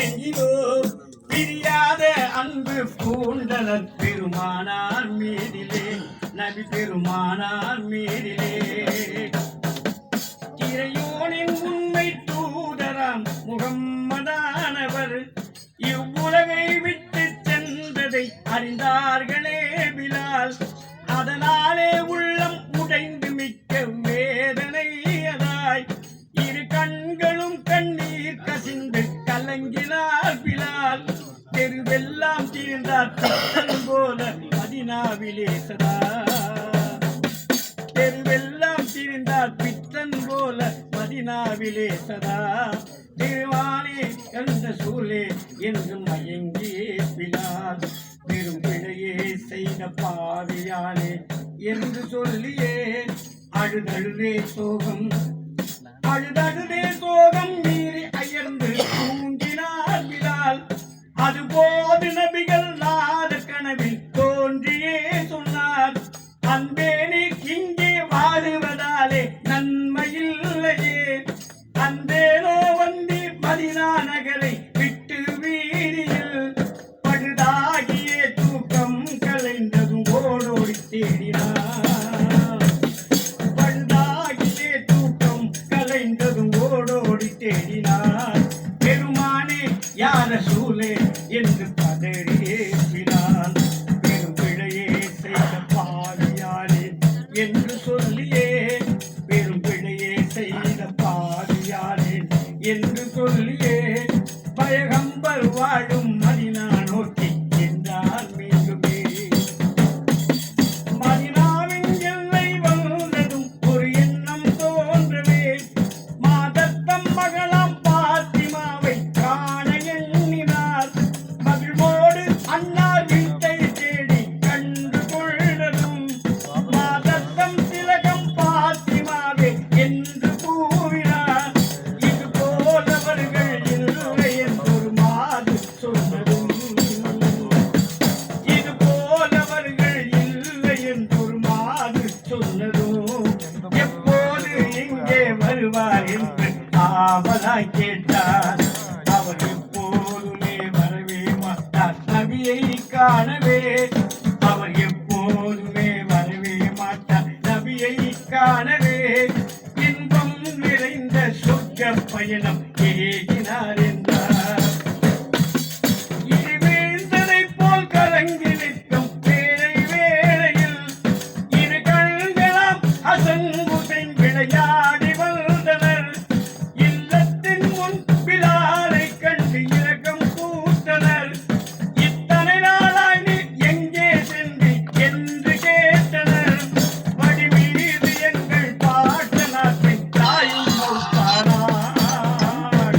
எங்கிலோ பிரியாத அன்பு பூண்டனர் பெருமானார் மீதிலே நபி பெருமானார் மீதிலே இறையோனின் உண்மை தூதராம் முகம்மதானவர் இவ்வுலகை விட்டு சென்றதை அறிந்தார்களே பிலால் அதனாலே உள்ளம் உடைந்து மிக்க வேதனையதாய் இரு கண்களும் கண்ணீர் கசிந்து கலங்கினார் பிலால் தெருவெல்லாம் தீர்ந்தார் பித்தன் போல மதினாவிலே சதா தெருவெல்லாம் தீர்ந்தார் பித்தன் போல மதினாவிலே சதா தேவானே கண்ட சூழே என்று மயங்கியே பிலால் பெரும் பிழையே செய்த பாவியானே என்று சொல்லியே அழுதழுதே சோகம் மீறி அயர்ந்து தூங்கினார் பிலால் அதுபோது நபிகள் நாத கனவில் தோன்றியே சொன்னார் அன்பே நீ இங்கே வாழுவதாலே நன்மையில்லையே அன்பேனோ வந்தி மதினா நகரை விட்டு வீதியில் பழுதாகிய தூக்கம் கலைந்ததும் ஓடோடி தேடினார் பழுதாகிய தூக்கம் கலைந்ததும் ஓடோடி தேடினார் பெருமானே யார சூழே என்று பதறியே பிலால் பெரும் பிழையே செய்த பாவியானே என்று சொல்லியே பெரும் பிழையே செய்த பாவியானே என்று சொல்லியே பயகம்பர் வாழும் மதினா நோக்கி என்றார் மீண்டுமே மதினாவின் எல்லை வந்ததும் ஒரு எண்ணம் தோன்றவே மாதத்தம் மகளாம் பாத்திமாவை காண எண்ணினார் மகிழ்வோடு அன்னார் வீட்டை தேடி கண்டு கொள்ளதும் மாதத்தம் திலகம் பாத்திமாவே என்று கூறினார் இது போலவர்கள் இல்லை என்றொரு மாது சொன்னதும் இது போலவர்கள் இல்லை என்றொரு மாது சொன்னதும் எப்போது இங்கே வருவார் என்று ஆவலாய் கேட்டார் அவர் எப்போதுமே வரவே மாட்டார் நபியை காணவே அவர் எப்போதுமே வரவே மாட்டார் நபியை காணவே இன்பம் நிறைந்த சொர்க்க பயணம் ஏகினார் என்றார் இடி வீழ்ந்ததைப் போல் கலங்கி நிற்கும் வேளையில் இரு கண்களாம் ஹசன் ஹுசைன் விளையாடி வந்தனர் இல்லத்தின் முன் பிலாலை கண்டு இரக்கம் கூட்டனர் இத்தனை நாளாய் நீ எங்கே சென்று என்று கேட்டனர் வடி மீது எங்கள் பாட்டனாற்றின் தாயும் மௌத்தானார்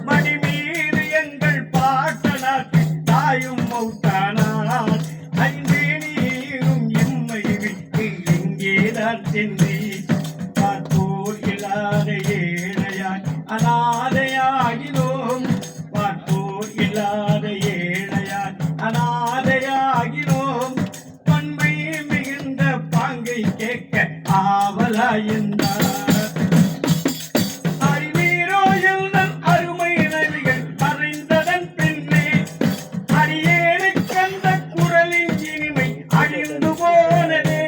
மடி மீது எங்கள் பாட்டனாற்றின் தாயும் மௌத்தானார் அன்பே நீரும் எம்மை விட்டு எங்கேதான் சென்றீர் பார்ப்போர் இல்லாத ஏழையாய் அநாதையாகினோம் பார்ப்போர் இல்லாத ஏழையாய் அநாதையாகினோம் பன்மை மிகுந்த பாங்கை கேட்க ஆவலாய் என்றார் அறிவீரோ எந்தன் அருமை நபிகள் மறைந்ததன் பின்னே அடியேனுக்கந்த குரலின் இனிமை அழிந்து போனதே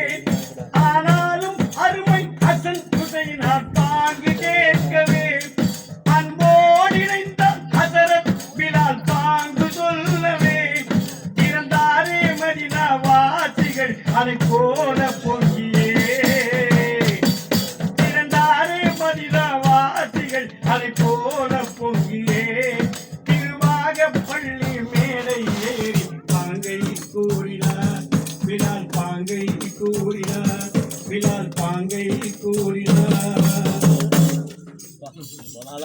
ஆனாலும் அருமை ஹசன் ஹுசைனார் பாங்கு கேட்கவே அன்போடு இணைந்த ஹசரத் பிலால் பாங்கு சொல்லவே இறந்தாரே மதினா வாசிகள் அதை போல பொங்கியே இறந்தாரே மதினா வாசிகள் அதை போல பொங்கியே திருவாக பள்ளி மேடை ஏறி பாங்கை கூறினார் பிலால் பாங்கை கூறினார் பிலால் பாங்கை கூறினார்